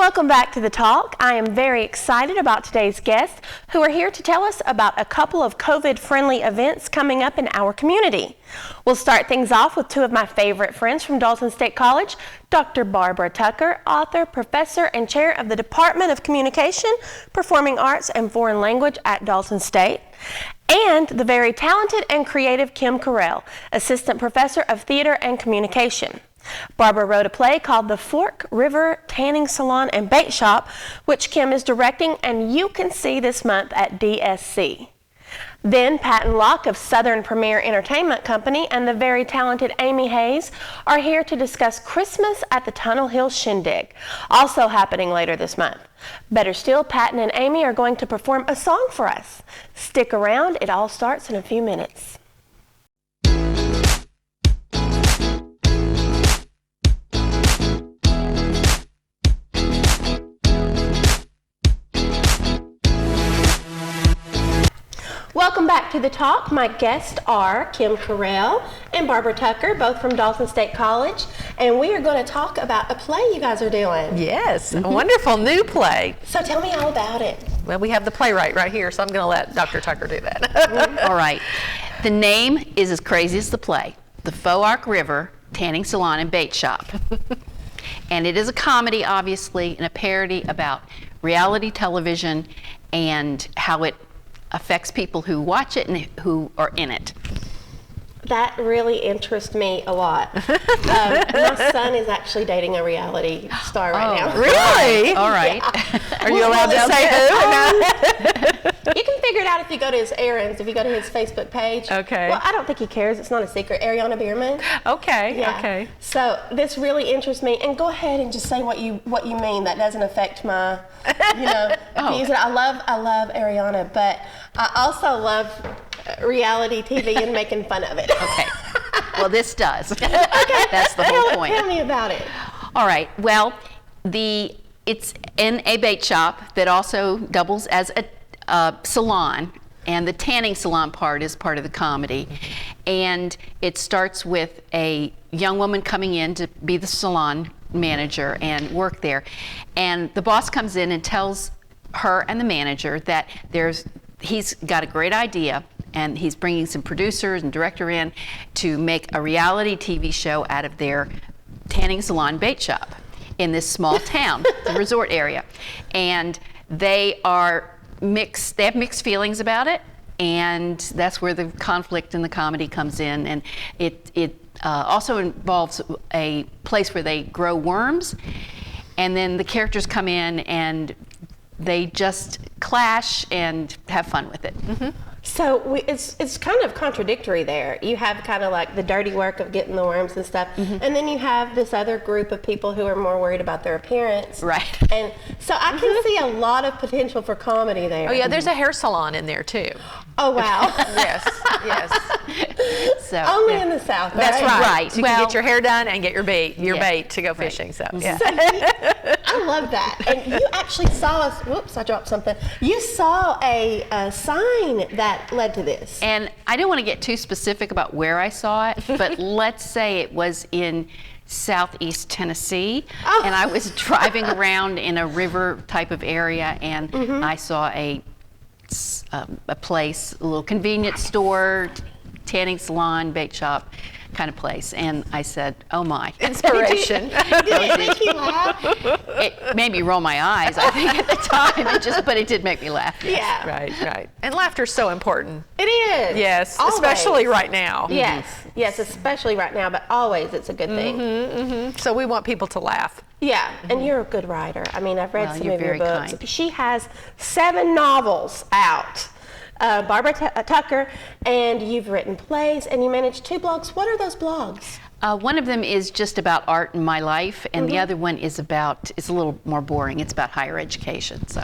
Welcome back to The Talk. I am very excited about today's guests who are here to tell us about a couple of COVID-friendly events coming up in our community. We'll start things off with two of my favorite friends from Dalton State College, Dr. Barbara Tucker, author, professor, and chair of the Department of Communication, Performing Arts, and Foreign Language at Dalton State, and the very talented and creative Kim Correll, assistant professor of theater and communication. Barbara wrote a play called The Foark River Tanning Salon and Bait Shop, which Kim is directing, and you can see this month at DSC. Then Pat and Locke of Southern Premier Entertainment Company and the very talented Amy Hayes are here to discuss Christmas at the Tunnel Hill Shindig, also happening later this month. Better still, Pat and Amy are going to perform a song for us. Stick around, it all starts in a few minutes. Welcome back to The Talk. My guests are Kim Correll and Barbara Tucker, both from Dalton State College, and we are going to talk about a play you guys are doing. Yes, a wonderful new play. So tell me all about it. Well, we have the playwright right here, so I'm going to let Dr. Tucker do that. All right. The name is as crazy as the play, The Foark River Tanning Salon and Bait Shop. And it is a comedy, obviously, and a parody about reality television and how it affects people who watch it and who are in it. That really interests me a lot. My son is actually dating a reality star right now. Really? All right. Yeah. Are you allowed to say who? You can figure it out if you go to his errands, if you go to his Facebook page. Okay. Well, I don't think he cares. It's not a secret. Ariana Bierman. Okay, Yeah. okay. So this really interests me. And go ahead and just say what you mean. That doesn't affect my, views. I love Ariana, but I also love reality TV and making fun of it. Okay. Well, this does. Okay. That's the whole point. Tell me about it. All right. Well, it's in a bait shop that also doubles as a salon, and the tanning salon part is part of the comedy. And it starts with a young woman coming in to be the salon manager and work there. And the boss comes in and tells her and the manager that he's got a great idea, and he's bringing some producers and director in to make a reality TV show out of their tanning salon bait shop in this small town, the resort area. And they have mixed feelings about it, and that's where the conflict in the comedy comes in. And it also involves a place where they grow worms, and then the characters come in and they just clash and have fun with it. Mm-hmm. So it's kind of contradictory there. You have kind of like the dirty work of getting the worms and stuff, and then you have this other group of people who are more worried about their appearance. Right. And so I can see a lot of potential for comedy there. Oh yeah, there's a hair salon in there too. Oh wow. Yes, yes. So Only in the South. That's right. Right. You Well, can get your hair done and get your bait to go Right. fishing. So yeah. So I love that. And you actually saw us. Whoops! I dropped something. You saw a sign that led to this. And I don't want to get too specific about where I saw it, but let's say it was in southeast Tennessee, and I was driving around in a river type of area, and I saw a place, a little convenience store, tanning salon, bait shop kind of place, and I said, oh my. Inspiration. Did it make you laugh? It made me roll my eyes, I think, at the time, but it did make me laugh. Yes. Yeah. Right. And laughter's so important. It is. Yes, Always. especially right now. Yes, especially right now, but always it's a good thing. So we want people to laugh. Yeah, and you're a good writer. I mean, I've read Well, some you're of your very books. kind. She has 7 novels out. Barbara Tucker, and you've written plays, and you manage 2 blogs. What are those blogs? One of them is just about art in my life, and the other one is it's a little more boring. It's about higher education. So.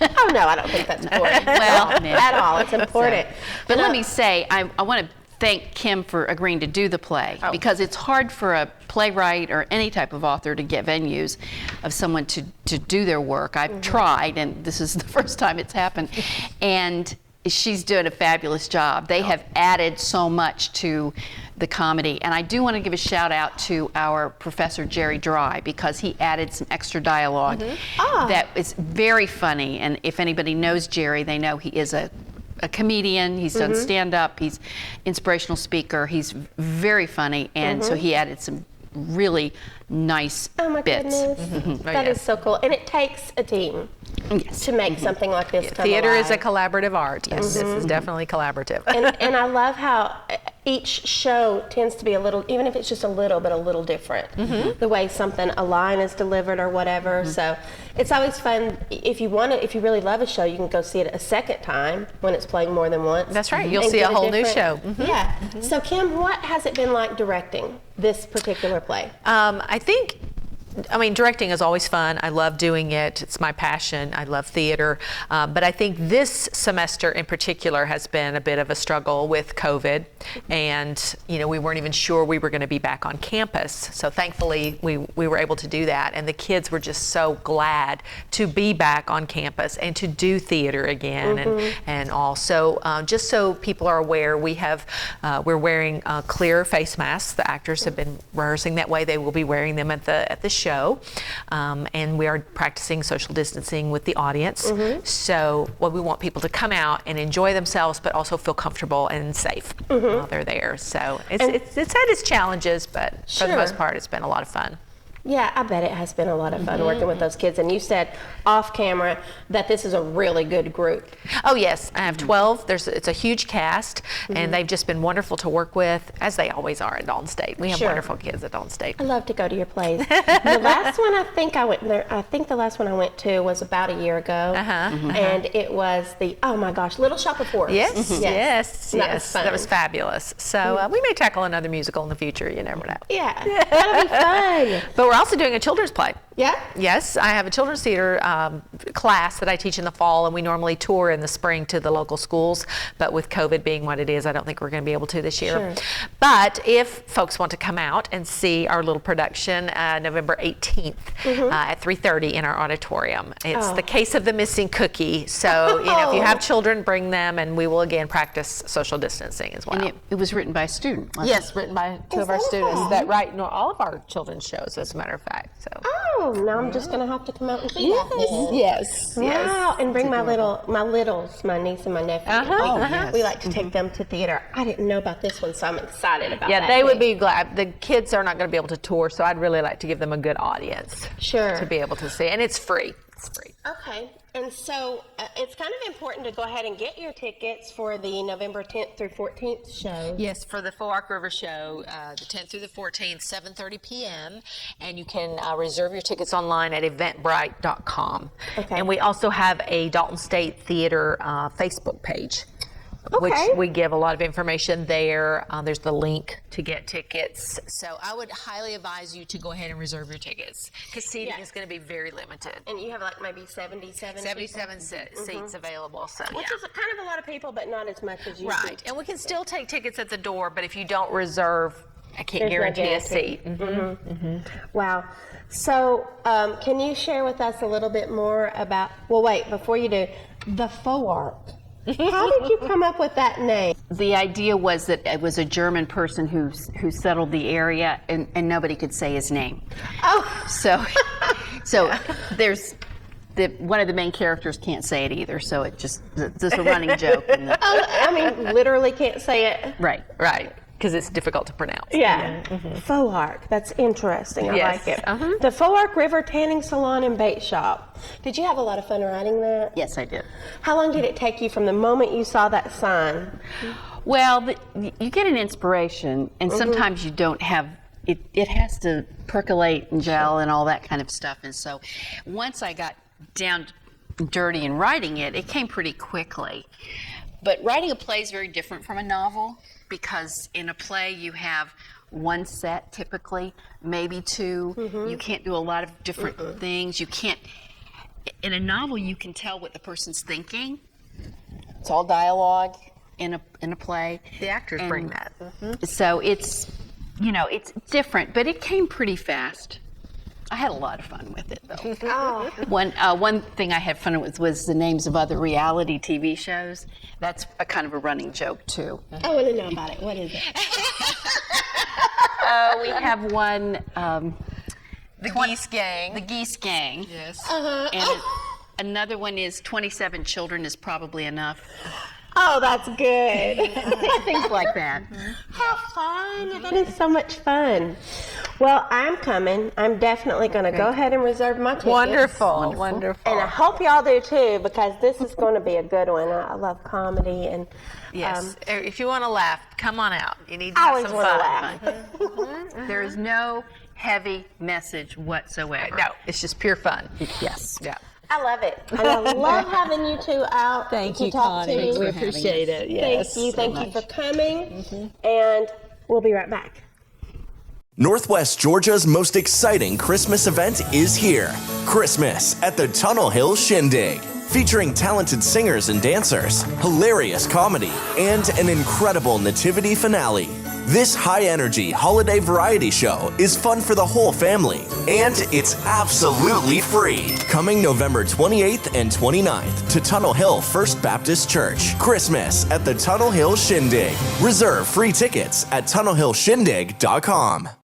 Oh no, I don't think that's boring. Well, at all. It's important. But let me say, I want to thank Kim for agreeing to do the play, because it's hard for a playwright or any type of author to get venues of someone to do their work. I've tried, and this is the first time it's happened. And she's doing a fabulous job. They have added so much to the comedy. And I do want to give a shout out to our Professor Jerry Dry, because he added some extra dialogue that is very funny. And if anybody knows Jerry, they know he is a comedian. He's done stand-up. He's inspirational speaker. He's very funny. And so he added some really nice Oh my bits. goodness. That is so cool. And it takes a team to make something like this come Theater alive. is a collaborative art. Yes, this is definitely collaborative. And I love how each show tends to be a little, even if it's just a little, but a little different. The way a line is delivered or whatever. So it's always fun. If you really love a show, you can go see it a second time when it's playing more than once. That's right. You'll and see get a whole new different- show. Yeah. So Kim, what has it been like directing this particular play? I mean, directing is always fun. I love doing it. It's my passion. I love theater. But I think this semester in particular has been a bit of a struggle with COVID. And, we weren't even sure we were going to be back on campus. So thankfully, we were able to do that. And the kids were just so glad to be back on campus and to do theater again and all. So just so people are aware, we're wearing clear face masks. The actors have been rehearsing that way. They will be wearing them at the show. And we are practicing social distancing with the audience. So we want people to come out and enjoy themselves, but also feel comfortable and safe while they're there. So it's had its challenges, but for the most part, it's been a lot of fun. Yeah, I bet it has been a lot of fun working with those kids. And you said off camera that this is a really good group. Oh yes, I have 12. It's a huge cast, and they've just been wonderful to work with, as they always are at Dalton State. We have wonderful kids at Dalton State. I love to go to your plays. The last one I think I went there. I think the last one I went to was about a year ago, and it was Little Shop of Horrors. Yes. That was fun. Fabulous. So we may tackle another musical in the future. You never know. Yeah, that'll be fun. But we're also doing a children's play. Yeah? Yes, I have a children's theater class that I teach in the fall, and we normally tour in the spring to the local schools. But with COVID being what it is, I don't think we're going to be able to this year. But if folks want to come out and see our little production, November 18th at 3:30 in our auditorium. It's The Case of the Missing Cookie. So, if you have children, bring them, and we will again practice social distancing as well. And it was written by a student. Yes, written by two of our students that write all of our children's shows, as a matter of fact. So. Oh, now I'm just gonna have to come out and see that. Yes. Wow, and bring my littles, my niece and my nephew. We like to take them to theater. I didn't know about this one, so I'm excited about that. Yeah, they would be glad. The kids are not going to be able to tour, so I'd really like to give them a good audience. To be able to see, and it's free. It's free. Okay, and so it's kind of important to go ahead and get your tickets for the November 10th through 14th show. Yes, for the Foark River show, the 10th through the 14th, 7:30 p.m. And you can reserve your tickets online at eventbrite.com. Okay. And we also have a Dalton State Theater Facebook page, which we give a lot of information there. There's the link to get tickets. So I would highly advise you to go ahead and reserve your tickets, because seating is going to be very limited. And you have maybe 77 seats available. So Which is kind of a lot of people, but not as much as you Right, and we can still take tickets at the door, but if you don't reserve, I can't guarantee a seat. Wow. So can you share with us a little bit more about, before you do, the Foark? How did you come up with that name? The idea was that it was a German person who settled the area, and nobody could say his name. So there's one of the main characters can't say it either, so it just a running joke. Literally can't say it. Right. Because it's difficult to pronounce. Yeah. Foark. That's interesting. I like it. The Foark River Tanning Salon and Bait Shop. Did you have a lot of fun writing that? Yes, I did. How long did it take you from the moment you saw that sign? Well, you get an inspiration, and sometimes you don't have it. It has to percolate and gel and all that kind of stuff. And so once I got down dirty in writing it, it came pretty quickly. But writing a play is very different from a novel, because in a play you have one set typically, maybe two. You can't do a lot of different things. You can't. In a novel, you can tell what the person's thinking. It's all dialogue in a play. The actors bring that. So it's it's different, but it came pretty fast. I had a lot of fun with it, though. Oh. One thing I had fun with was the names of other reality TV shows. That's a kind of a running joke, too. I want to know about it. What is it? We have one... The Geese Gang. The Geese Gang. Yes. And another one is 27 Children is Probably Enough. Oh, that's good. Things like that. How fun. That is so much fun. Well, I'm coming. I'm definitely going to go ahead and reserve my tickets. Wonderful. And I hope y'all do too, because this is going to be a good one. I love comedy. And Yes. If you want to laugh, come on out. You need to I have always some want to fun. laugh. There is no heavy message whatsoever. No, it's just pure fun. Yes. Yeah. I love it. And I love having you two out to talk to me. We appreciate it. Yes. Thank you for coming. And we'll be right back. Northwest Georgia's most exciting Christmas event is here. Christmas at the Tunnel Hill Shindig. Featuring talented singers and dancers, hilarious comedy, and an incredible nativity finale. This high-energy holiday variety show is fun for the whole family, and it's absolutely free. Coming November 28th and 29th to Tunnel Hill First Baptist Church. Christmas at the Tunnel Hill Shindig. Reserve free tickets at tunnelhillshindig.com.